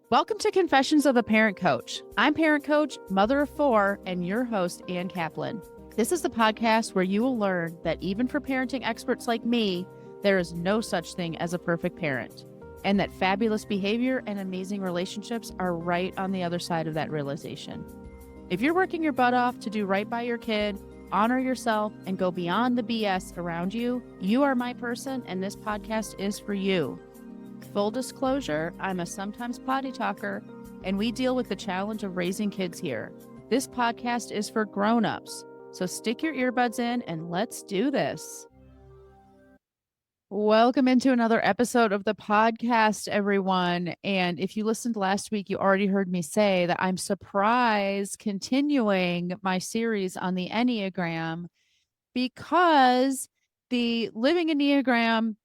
Welcome to Confessions of a Parent Coach. I'm parent coach, mother of four, and your host, Ann Kaplan. This is the podcast where you will learn that even for parenting experts like me, there is no such thing as a perfect parent, and that fabulous behavior and amazing relationships are right on the other side of that realization. If you're working your butt off to do right by your kid, honor yourself, and go beyond the BS around you, you are my person, and this podcast is for you. Full disclosure, I'm a sometimes potty talker, and we deal with the challenge of raising kids here. This podcast is for grown-ups, so stick your earbuds in and let's do this. Welcome into another episode of the podcast, everyone. And if you listened last week, you already heard me say that I'm surprised continuing my series on the Enneagram because the Living Enneagram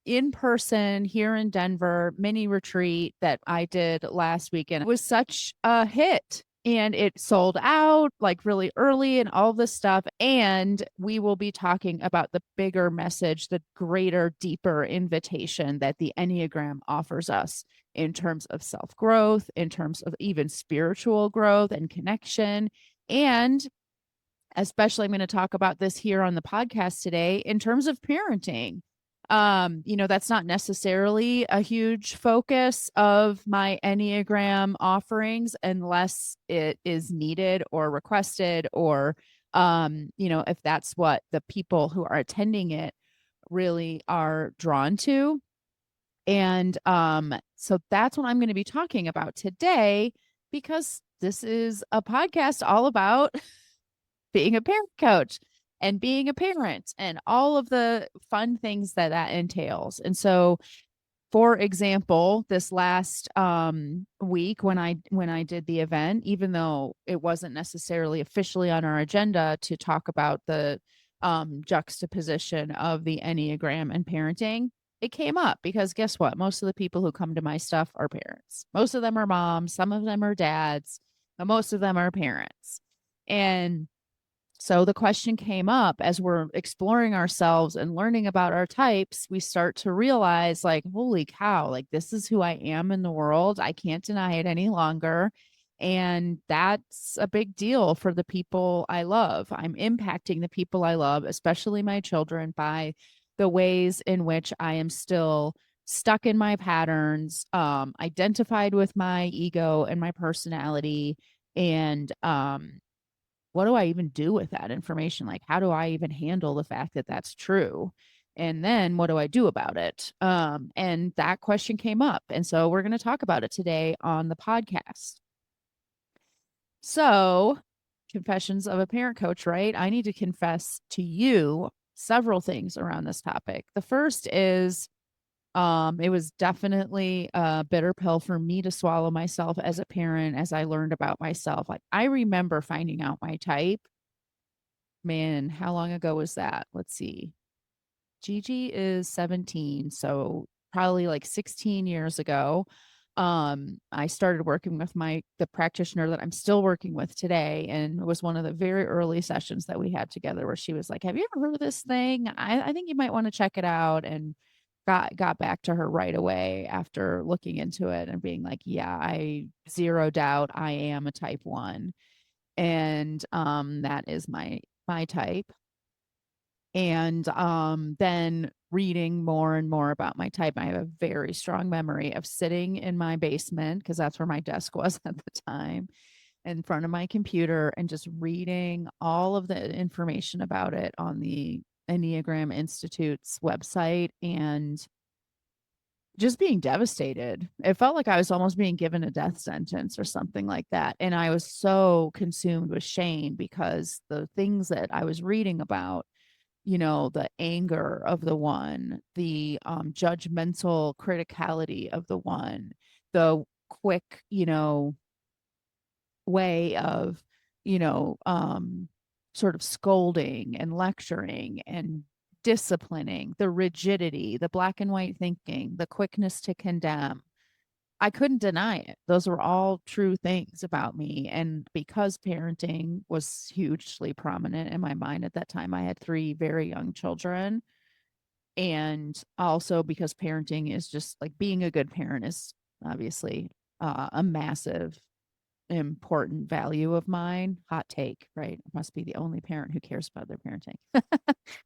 in person here in Denver mini retreat that I did last weekend was such a hit. And it sold out like really early and all this stuff. And we will be talking about the bigger message, the greater, deeper invitation that the Enneagram offers us in terms of self-growth, in terms of even spiritual growth and connection. And especially, I'm going to talk about this here on the podcast today in terms of parenting. That's not necessarily a huge focus of my Enneagram offerings unless it is needed or requested, or, if that's what the people who are attending it really are drawn to. And so that's what I'm going to be talking about today, because this is a podcast all about being a parent coach and being a parent and all of the fun things that entails. And so, for example, this last week when I did the event, even though it wasn't necessarily officially on our agenda to talk about the juxtaposition of the Enneagram and parenting, it came up because guess what? Most of the people who come to my stuff are parents. Most of them are moms, some of them are dads, but most of them are parents. And so the question came up as we're exploring ourselves and learning about our types, we start to realize, like, holy cow, like this is who I am in the world. I can't deny it any longer. And that's a big deal for the people I love. I'm impacting the people I love, especially my children, by the ways in which I am still stuck in my patterns, identified with my ego and my personality, and what do I even do with that information? Like, how do I even handle the fact that that's true? And then what do I do about it? And that question came up. And so we're going to talk about it today on the podcast. So, confessions of a parent coach, right? I need to confess to you several things around this topic. The first is it was definitely a bitter pill for me to swallow myself as a parent as I learned about myself. Like, I remember finding out my type. Man, how long ago was that? Let's see. Gigi is 17, so probably like 16 years ago. I started working with the practitioner that I'm still working with today, and it was one of the very early sessions that we had together where she was like, "Have you ever heard of this thing? I think you might want to check it out." And got back to her right away after looking into it and being like, "Yeah, I zero doubt I am a type 1." And that is my type. And then reading more and more about my type, I have a very strong memory of sitting in my basement, because that's where my desk was at the time, in front of my computer, and just reading all of the information about it on the Enneagram Institute's website, and just being devastated. It felt like I was almost being given a death sentence or something like that. And I was so consumed with shame because the things that I was reading about, the anger of the one, the judgmental criticality of the one, the quick, way of, you know, um, sort of scolding and lecturing and disciplining, the rigidity, the black and white thinking, the quickness to condemn. I couldn't deny it. Those were all true things about me. And because parenting was hugely prominent in my mind at that time, I had 3 very young children. And also because parenting is just like being a good parent is obviously a massive important value of mine. Hot take, right? I must be the only parent who cares about their parenting.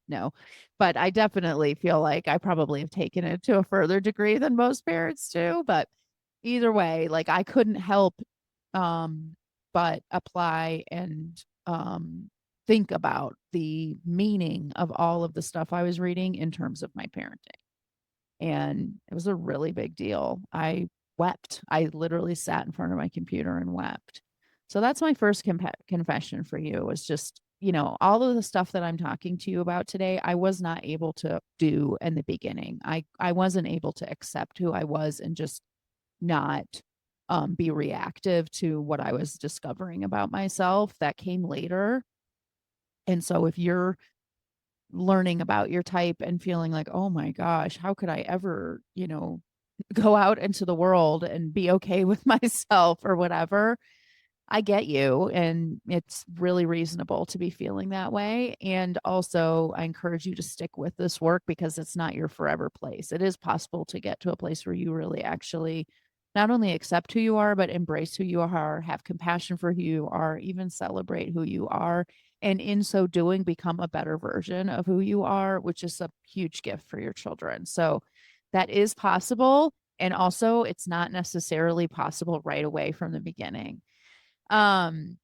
No, but I definitely feel like I probably have taken it to a further degree than most parents do. But either way, like I couldn't help um, but apply and think about the meaning of all of the stuff I was reading in terms of my parenting. And it was a really big deal. I wept. I literally sat in front of my computer and wept. So that's my first confession for you was just, all of the stuff that I'm talking to you about today, I was not able to do in the beginning. I wasn't able to accept who I was and just not be reactive to what I was discovering about myself. That came later. And so if you're learning about your type and feeling like, oh my gosh, how could I ever, go out into the world and be okay with myself or whatever, I get you. And it's really reasonable to be feeling that way. And also, I encourage you to stick with this work because it's not your forever place. It is possible to get to a place where you really actually not only accept who you are, but embrace who you are, have compassion for who you are, even celebrate who you are. And in so doing, become a better version of who you are, which is a huge gift for your children. So that is possible. And also, it's not necessarily possible right away from the beginning. Um,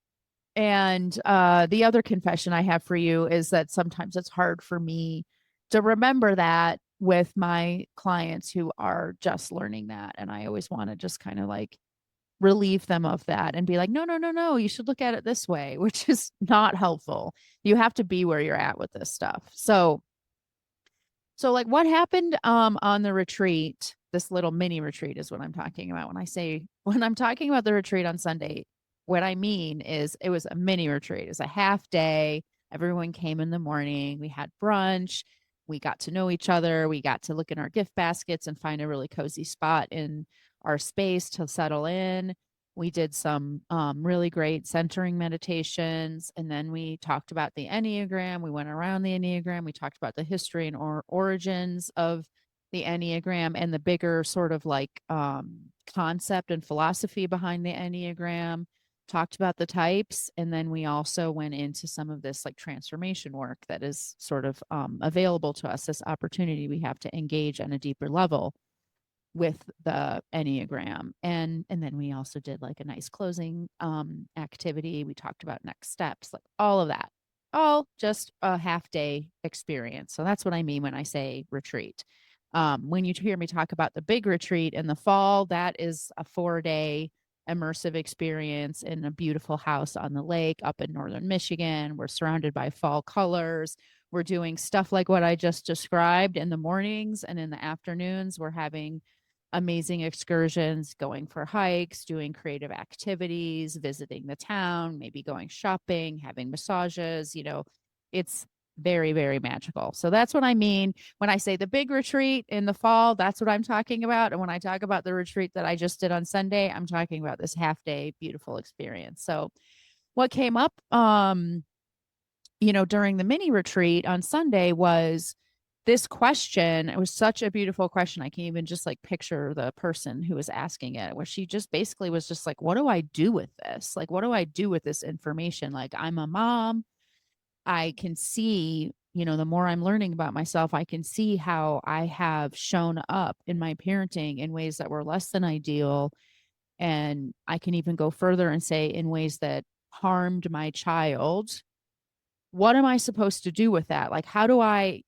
and the other confession I have for you is that sometimes it's hard for me to remember that with my clients who are just learning that. And I always want to just kind of like relieve them of that and be like, no, no, no, no, you should look at it this way, which is not helpful. You have to be where you're at with this stuff. So like what happened on the retreat, this little mini retreat is what I'm talking about. When I'm talking about the retreat on Sunday, what I mean is it was a mini retreat. It was a half day. Everyone came in the morning. We had brunch. We got to know each other. We got to look in our gift baskets and find a really cozy spot in our space to settle in. We did some really great centering meditations. And then we talked about the Enneagram. We went around the Enneagram. We talked about the history and origins of the Enneagram and the bigger sort of like concept and philosophy behind the Enneagram. Talked about the types. And then we also went into some of this like transformation work that is sort of available to us, this opportunity we have to engage on a deeper level with the Enneagram. And then we also did like a nice closing activity. We talked about next steps, like all of that. All just a half day experience. So that's what I mean when I say retreat. When you hear me talk about the big retreat in the fall, that is a 4-day immersive experience in a beautiful house on the lake up in northern Michigan. We're surrounded by fall colors. We're doing stuff like what I just described in the mornings, and in the afternoons, we're having amazing excursions, going for hikes, doing creative activities, visiting the town, maybe going shopping, having massages. It's very, very magical. So that's what I mean when I say the big retreat in the fall. That's what I'm talking about. And when I talk about the retreat that I just did on Sunday, I'm talking about this half day beautiful experience. So what came up during the mini retreat on Sunday was this question. It was such a beautiful question. I can even just like picture the person who was asking it, where she just basically was just like, what do I do with this? Like, what do I do with this information? Like, I'm a mom. I can see, the more I'm learning about myself, I can see how I have shown up in my parenting in ways that were less than ideal. And I can even go further and say in ways that harmed my child. What am I supposed to do with that? Like, how do I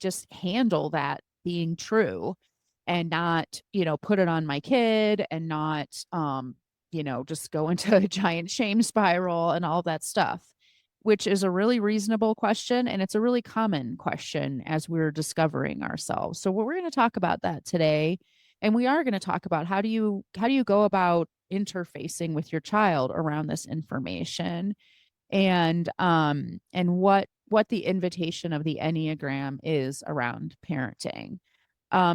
just handle that being true and not, put it on my kid and not, just go into a giant shame spiral and all that stuff, which is a really reasonable question. And it's a really common question as we're discovering ourselves. So we're going to talk about that today. And we are going to talk about how do you go about interfacing with your child around this information, and what the invitation of the Enneagram is around parenting.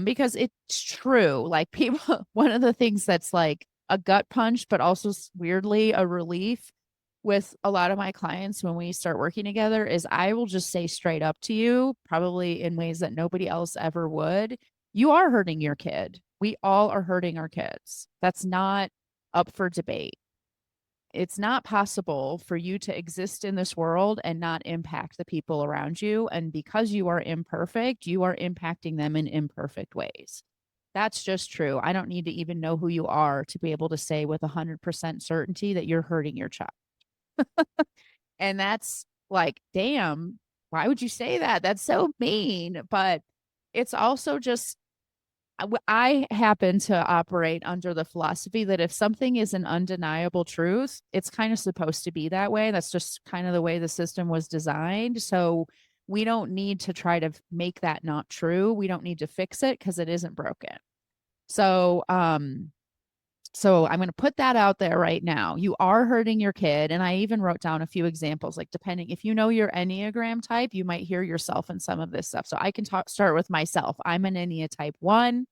Because it's true, like people one of the things that's like a gut punch but also weirdly a relief with a lot of my clients when we start working together is I will just say straight up to you, probably in ways that nobody else ever would, you are hurting your kid. We all are hurting our kids. That's not up for debate. It's not possible for you to exist in this world and not impact the people around you. And because you are imperfect, you are impacting them in imperfect ways. That's just true. I don't need to even know who you are to be able to say with 100% certainty that you're hurting your child. And that's like, damn, why would you say that? That's so mean. But it's also just, I happen to operate under the philosophy that if something is an undeniable truth, it's kind of supposed to be that way. That's just kind of the way the system was designed. So we don't need to try to make that not true. We don't need to fix it because it isn't broken. So, so I'm going to put that out there right now. You are hurting your kid. And I even wrote down a few examples, like depending if you know your Enneagram type, you might hear yourself in some of this stuff. So I can start with myself. I'm an Ennea type 1.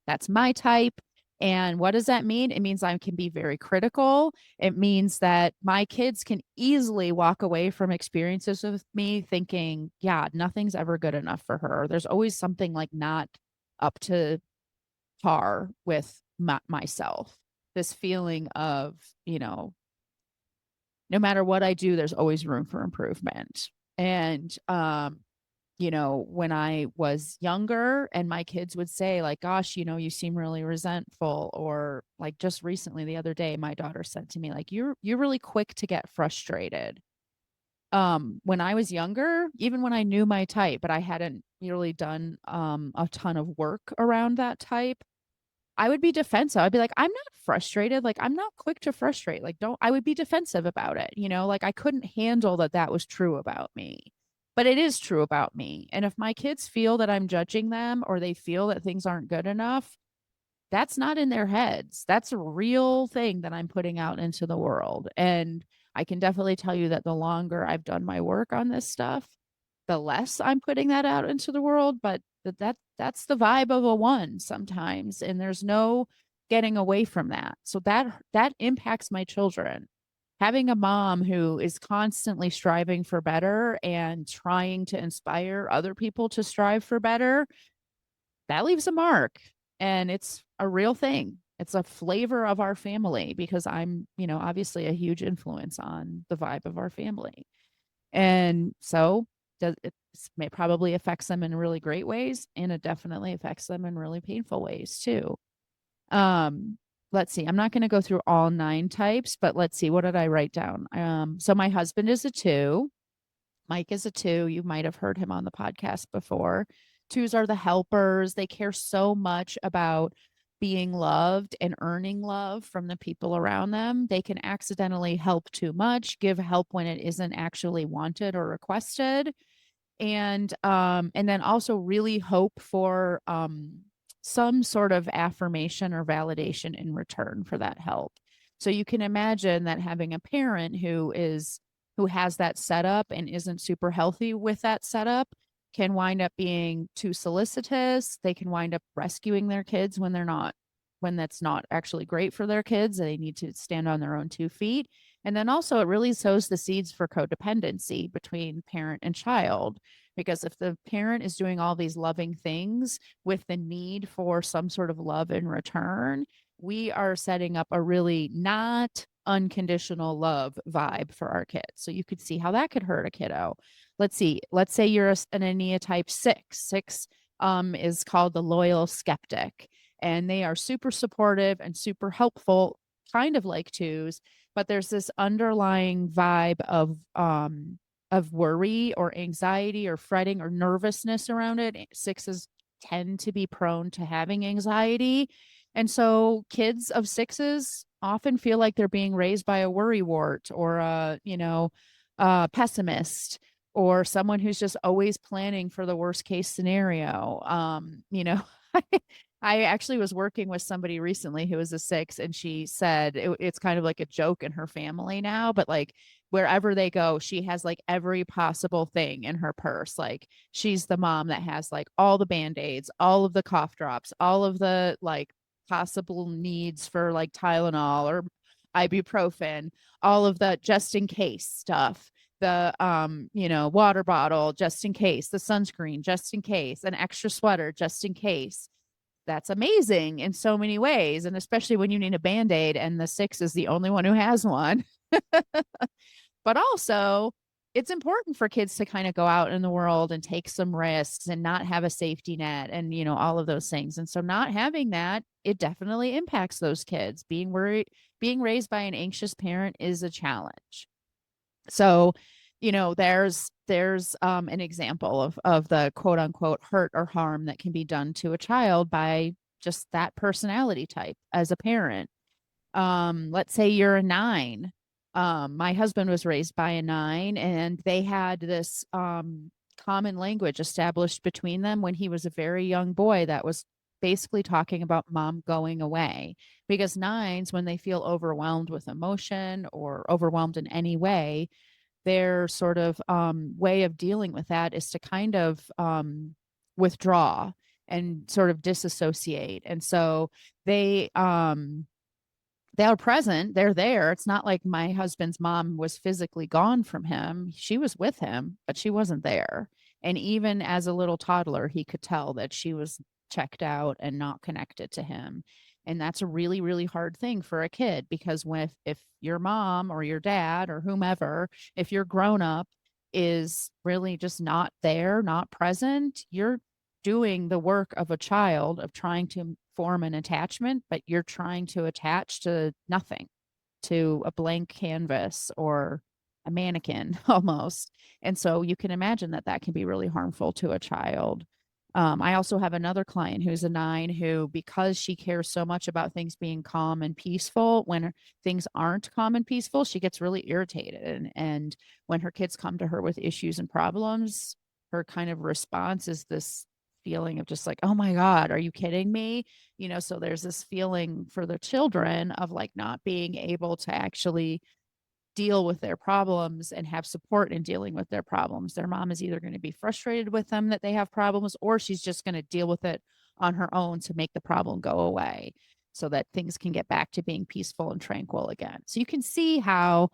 That's my type. And what does that mean? It means I can be very critical. It means that my kids can easily walk away from experiences with me thinking, yeah, nothing's ever good enough for her. There's always something like not up to par with myself. This feeling of, no matter what I do, there's always room for improvement. And, when I was younger and my kids would say, like, gosh, you seem really resentful, or like just recently, the other day, my daughter said to me, like, you're really quick to get frustrated. When I was younger, even when I knew my type, but I hadn't really done a ton of work around that type, I would be defensive. I'd be like, I'm not frustrated. Like, I'm not quick to frustrate. Like, I would be defensive about it. Like I couldn't handle that was true about me. But it is true about me. And if my kids feel that I'm judging them or they feel that things aren't good enough, that's not in their heads. That's a real thing that I'm putting out into the world. And I can definitely tell you that the longer I've done my work on this stuff, the less I'm putting that out into the world. But that's the vibe of a 1 sometimes. And there's no getting away from that. So that impacts my children. Having a mom who is constantly striving for better and trying to inspire other people to strive for better, that leaves a mark, and it's a real thing. It's a flavor of our family because I'm, obviously a huge influence on the vibe of our family. And so it may probably affects them in really great ways, and it definitely affects them in really painful ways too. Um, let's see. I'm not going to go through all 9 types, but let's see. What did I write down? So my husband is a 2. Mike is a 2. You might have heard him on the podcast before. 2s are the helpers. They care so much about being loved and earning love from the people around them. They can accidentally help too much, give help when it isn't actually wanted or requested. And then also really hope for some sort of affirmation or validation in return for that help. So you can imagine that having a parent who has that setup and isn't super healthy with that setup can wind up being too solicitous. They can wind up rescuing their kids when that's not actually great for their kids. They need to stand on their own 2 feet. And then also, it really sows the seeds for codependency between parent and child. Because if the parent is doing all these loving things with the need for some sort of love in return, we are setting up a really not unconditional love vibe for our kids. So you could see how that could hurt a kiddo. Let's see. Let's say you're an Enneagram type 6. 6 is called the loyal skeptic, and they are super supportive and super helpful, kind of like 2s, but there's this underlying vibe of worry or anxiety or fretting or nervousness around it. 6s tend to be prone to having anxiety. And so kids of 6s often feel like they're being raised by a worrywart or a pessimist, or someone who's just always planning for the worst case scenario. I actually was working with somebody recently who was a 6, and she said it's kind of like a joke in her family now, but like wherever they go, she has like every possible thing in her purse. Like she's the mom that has like all the band-aids, all of the cough drops, all of the like possible needs for like Tylenol or ibuprofen, all of the just in case stuff, the water bottle just in case, the sunscreen just in case, an extra sweater just in case. that's amazing in so many ways. And especially when you need a band-aid and the 6 is the only one who has one. But also, it's important for kids to kind of go out in the world and take some risks and not have a safety net and, all of those things. And so not having that, it definitely impacts those kids. Being raised by an anxious parent is a challenge. So, there's an example of the quote unquote hurt or harm that can be done to a child by just that personality type as a parent. Let's say you're a 9. My husband was raised by a 9, and they had this common language established between them when he was a very young boy that was basically talking about mom going away. Because 9s, when they feel overwhelmed with emotion or overwhelmed in any way, their sort of way of dealing with that is to kind of withdraw and sort of disassociate. And so they they're present, they're there. It's not like my husband's mom was physically gone from him. She was with him, but she wasn't there. And even as a little toddler, he could tell that she was checked out and not connected to him. And that's a really, really hard thing for a kid, because if your mom or your dad or whomever, if your grown up is really just not there, not present, you're doing the work of a child of trying to form an attachment, but you're trying to attach to nothing, to a blank canvas or a mannequin almost. And so you can imagine that that can be really harmful to a child. I also have another client who's a 9 who, because she cares so much about things being calm and peaceful, when things aren't calm and peaceful, she gets really irritated. And when her kids come to her with issues and problems, her kind of response is this feeling of just like, oh my God, are you kidding me? So there's this feeling for the children of like not being able to actually deal with their problems and have support in dealing with their problems. Their mom is either going to be frustrated with them that they have problems, or she's just going to deal with it on her own to make the problem go away so that things can get back to being peaceful and tranquil again. So you can see how,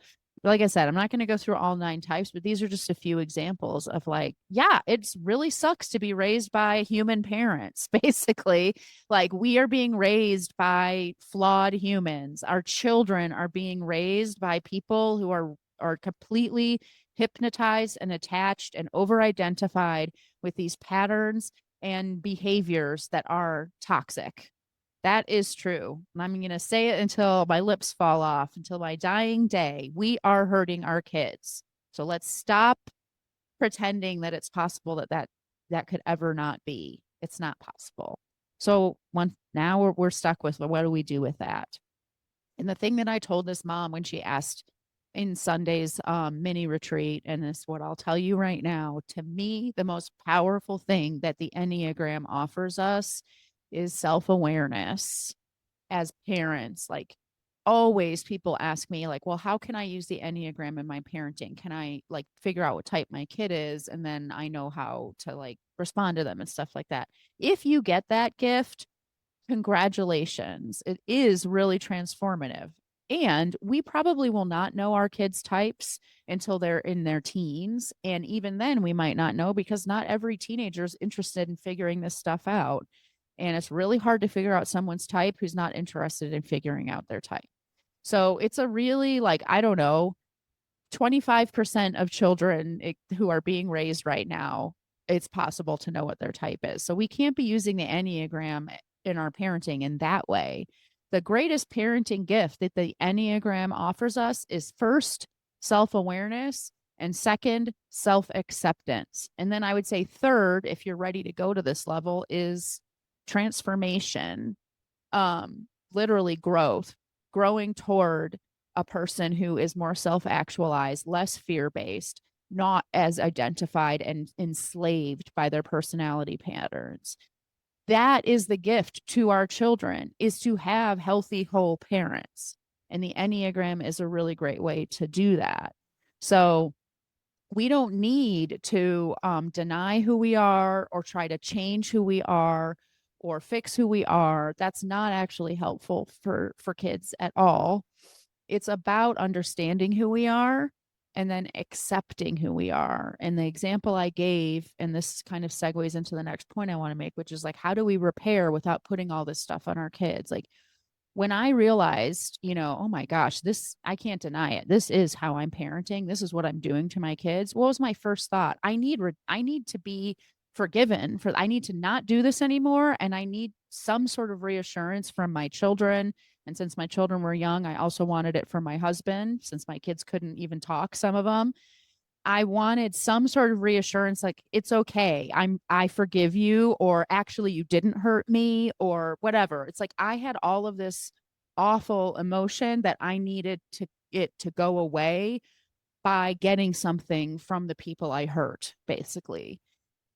like I said, I'm not going to go through all 9 types, but these are just a few examples of like, yeah, it's really sucks to be raised by human parents, basically. Like, we are being raised by flawed humans. Our children are being raised by people who are completely hypnotized and attached and over identified with these patterns and behaviors that are toxic. That is true. And I'm going to say it until my lips fall off, until my dying day. We are hurting our kids. So let's stop pretending that it's possible that could ever not be. It's not possible. So now we're stuck with, well, what do we do with that? And the thing that I told this mom when she asked in Sunday's mini retreat, and this is what I'll tell you right now, to me, the most powerful thing that the Enneagram offers us is self-awareness as parents. Like, always people ask me like, well, how can I use the Enneagram in my parenting? Can I like figure out what type my kid is, and then I know how to like respond to them and stuff like that? If you get that gift, congratulations. It is really transformative. And we probably will not know our kids' types until they're in their teens. And even then, we might not know, because not every teenager is interested in figuring this stuff out. And it's really hard to figure out someone's type who's not interested in figuring out their type. So it's a really, like, I don't know, 25% of children who are being raised right now, it's possible to know what their type is. So we can't be using the Enneagram in our parenting in that way. The greatest parenting gift that the Enneagram offers us is, first, self-awareness, and second, self-acceptance. And then I would say third, if you're ready to go to this level, is transformation, literally growth, growing toward a person who is more self-actualized, less fear-based, not as identified and enslaved by their personality patterns. That is the gift to our children, is to have healthy, whole parents. And the Enneagram is a really great way to do that. So we don't need to deny who we are or try to change who we are or fix who we are. That's not actually helpful for kids at all. It's about understanding who we are and then accepting who we are. And the example I gave, and this kind of segues into the next point I want to make, which is like, how do we repair without putting all this stuff on our kids? Like, when I realized, oh my gosh, this, I can't deny it. This is how I'm parenting. This is what I'm doing to my kids. What was my first thought? I need to be forgiven for, I need to not do this anymore. And I need some sort of reassurance from my children. And since my children were young, I also wanted it for my husband, since my kids couldn't even talk, some of them. I wanted some sort of reassurance, like, it's okay. I forgive you, or actually you didn't hurt me, or whatever. It's like I had all of this awful emotion that I needed to go away by getting something from the people I hurt, basically.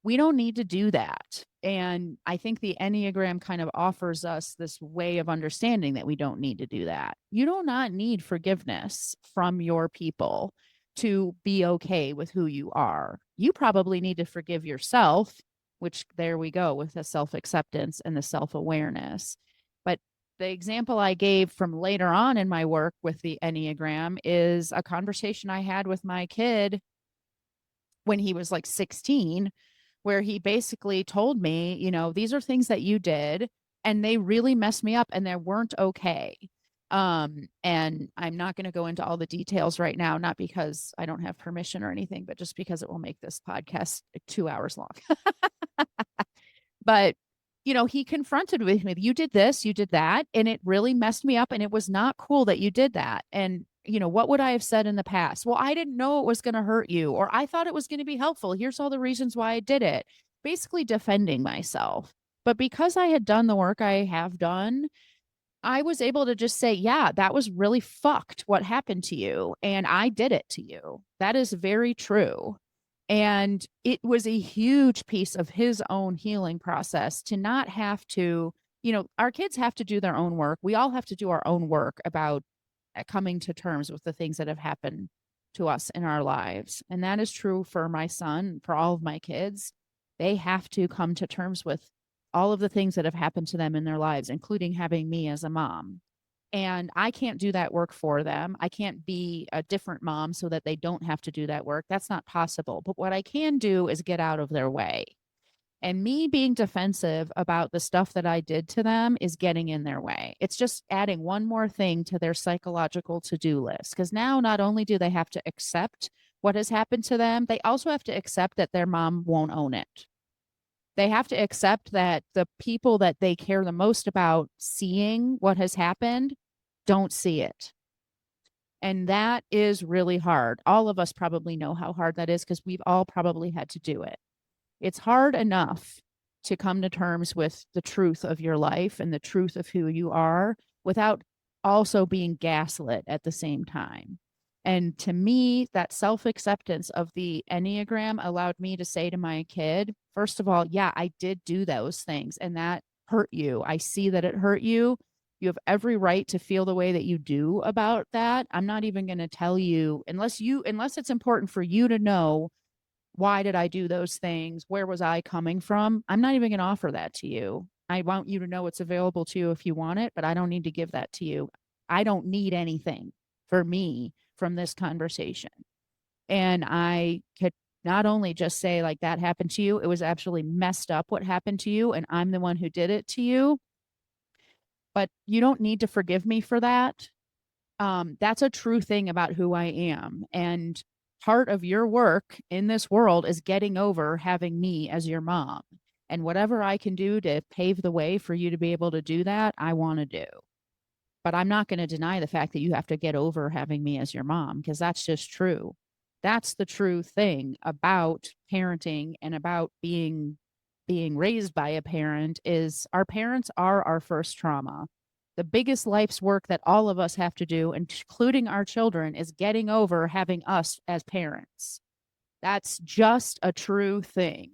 We don't need to do that. And I think the Enneagram kind of offers us this way of understanding that we don't need to do that. You do not need forgiveness from your people to be okay with who you are. You probably need to forgive yourself, which there we go with the self acceptance and the self awareness. But the example I gave from later on in my work with the Enneagram is a conversation I had with my kid when he was like 16, where he basically told me, these are things that you did and they really messed me up and they weren't okay. And I'm not going to go into all the details right now, not because I don't have permission or anything, but just because it will make this podcast like 2 hours long. But he confronted with me, you did this, you did that, and it really messed me up. And it was not cool that you did that. And, what would I have said in the past? Well, I didn't know it was going to hurt you, or I thought it was going to be helpful. Here's all the reasons why I did it. Basically defending myself. But because I had done the work I have done, I was able to just say, yeah, that was really fucked what happened to you. And I did it to you. That is very true. And it was a huge piece of his own healing process to not have to, our kids have to do their own work. We all have to do our own work about coming to terms with the things that have happened to us in our lives. And that is true for my son, for all of my kids. They have to come to terms with all of the things that have happened to them in their lives, including having me as a mom. And I can't do that work for them. I can't be a different mom so that they don't have to do that work. That's not possible. But what I can do is get out of their way. And me being defensive about the stuff that I did to them is getting in their way. It's just adding one more thing to their psychological to-do list. Because now not only do they have to accept what has happened to them, they also have to accept that their mom won't own it. They have to accept that the people that they care the most about seeing what has happened don't see it. And that is really hard. All of us probably know how hard that is because we've all probably had to do it. It's hard enough to come to terms with the truth of your life and the truth of who you are without also being gaslit at the same time. And to me, that self acceptance of the Enneagram allowed me to say to my kid, first of all, yeah, I did do those things and that hurt you. I see that it hurt you. You have every right to feel the way that you do about that. I'm not even going to tell you unless it's important for you to know, why did I do those things? Where was I coming from? I'm not even going to offer that to you. I want you to know it's available to you if you want it, but I don't need to give that to you. I don't need anything for me from this conversation. And I could not only just say, like, that happened to you, it was absolutely messed up what happened to you, and I'm the one who did it to you. But you don't need to forgive me for that. That's a true thing about who I am. And part of your work in this world is getting over having me as your mom. And whatever I can do to pave the way for you to be able to do that, I want to do. But I'm not going to deny the fact that you have to get over having me as your mom, because that's just true. That's the true thing about parenting and about being raised by a parent is our parents are our first trauma. The biggest life's work that all of us have to do, including our children, is getting over having us as parents. That's just a true thing.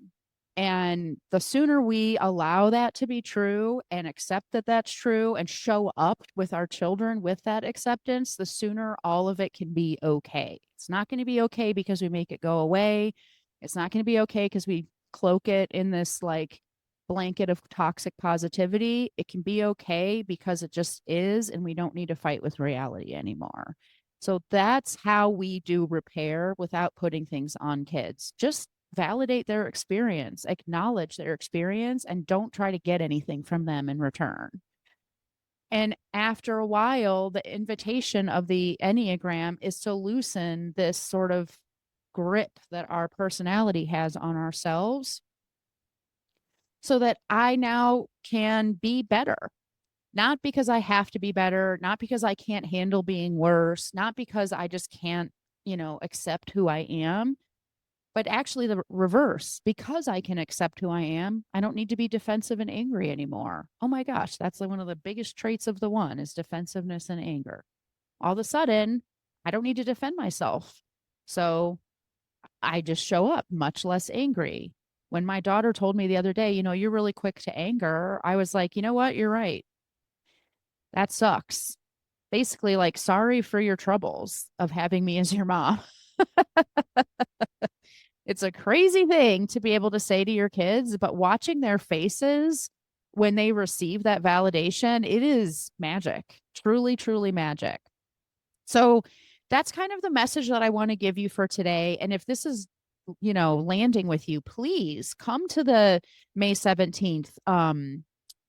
And the sooner we allow that to be true and accept that that's true and show up with our children with that acceptance, the sooner all of it can be okay. It's not going to be okay because we make it go away. It's not going to be okay because we cloak it in this like blanket of toxic positivity. It can be okay because it just is, and we don't need to fight with reality anymore. So that's how we do repair without putting things on kids. Just validate their experience, acknowledge their experience, and don't try to get anything from them in return. And after a while, the invitation of the Enneagram is to loosen this sort of grip that our personality has on ourselves so that I now can be better. Not because I have to be better, not because I can't handle being worse, not because I just can't, accept who I am, but actually the reverse. Because I can accept who I am, I don't need to be defensive and angry anymore. Oh my gosh, that's like one of the biggest traits of the one is defensiveness and anger. All of a sudden, I don't need to defend myself. So I just show up much less angry. When my daughter told me the other day, you're really quick to anger, I was like, you know what? You're right. That sucks. Basically, like, sorry for your troubles of having me as your mom. It's a crazy thing to be able to say to your kids, but watching their faces when they receive that validation, it is magic, truly, truly magic. So that's kind of the message that I want to give you for today. And if this is, landing with you, please come to the May 17th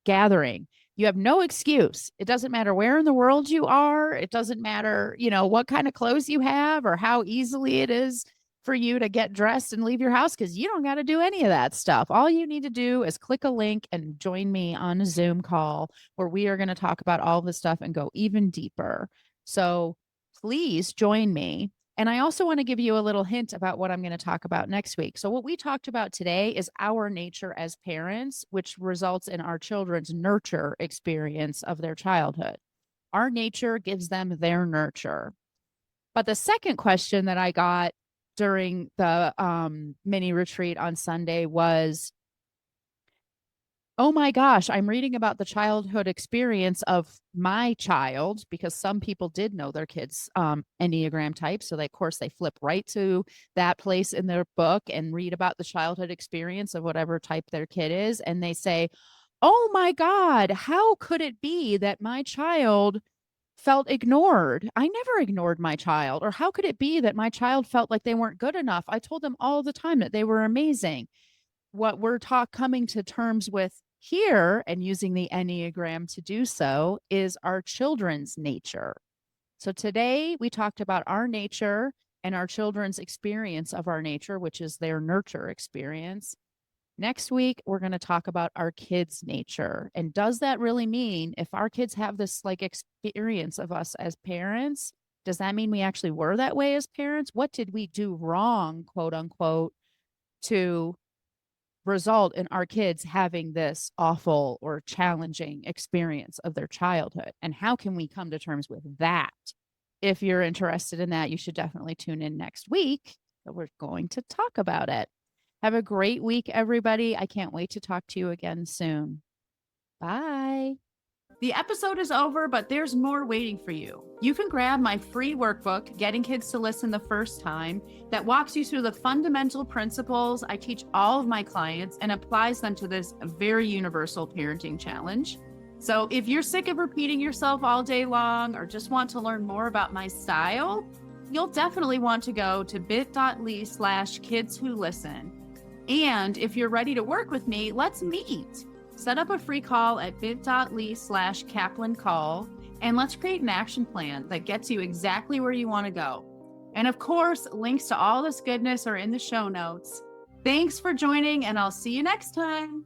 gathering. You have no excuse. It doesn't matter where in the world you are. It doesn't matter, what kind of clothes you have or how easily it is for you to get dressed and leave your house because you don't got to do any of that stuff. All you need to do is click a link and join me on a Zoom call where we are going to talk about all this stuff and go even deeper. So please join me. And I also want to give you a little hint about what I'm going to talk about next week. So, what we talked about today is our nature as parents, which results in our children's nurture experience of their childhood. Our nature gives them their nurture. But the second question that I got during the mini retreat on Sunday was, oh my gosh, I'm reading about the childhood experience of my child because some people did know their kids' Enneagram type. So, of course, they flip right to that place in their book and read about the childhood experience of whatever type their kid is. And they say, oh my God, how could it be that my child felt ignored? I never ignored my child. Or how could it be that my child felt like they weren't good enough? I told them all the time that they were amazing. What we're coming to terms with here and using the Enneagram to do so is our children's nature. So today we talked about our nature and our children's experience of our nature, which is their nurture experience. Next week, we're going to talk about our kids' nature. And does that really mean if our kids have this like experience of us as parents, does that mean we actually were that way as parents? What did we do wrong, quote unquote, to result in our kids having this awful or challenging experience of their childhood? And how can we come to terms with that? If you're interested in that, you should definitely tune in next week. We're going to talk about it. Have a great week, everybody. I can't wait to talk to you again soon. Bye. The episode is over, but there's more waiting for you. You can grab my free workbook, Getting Kids to Listen the First Time, that walks you through the fundamental principles I teach all of my clients and applies them to this very universal parenting challenge. So if you're sick of repeating yourself all day long or just want to learn more about my style, you'll definitely want to go to bit.ly/kidswholisten. And if you're ready to work with me, let's meet. Set up a free call at bit.ly/Kaplan call, and let's create an action plan that gets you exactly where you want to go. And of course, links to all this goodness are in the show notes. Thanks for joining, and I'll see you next time.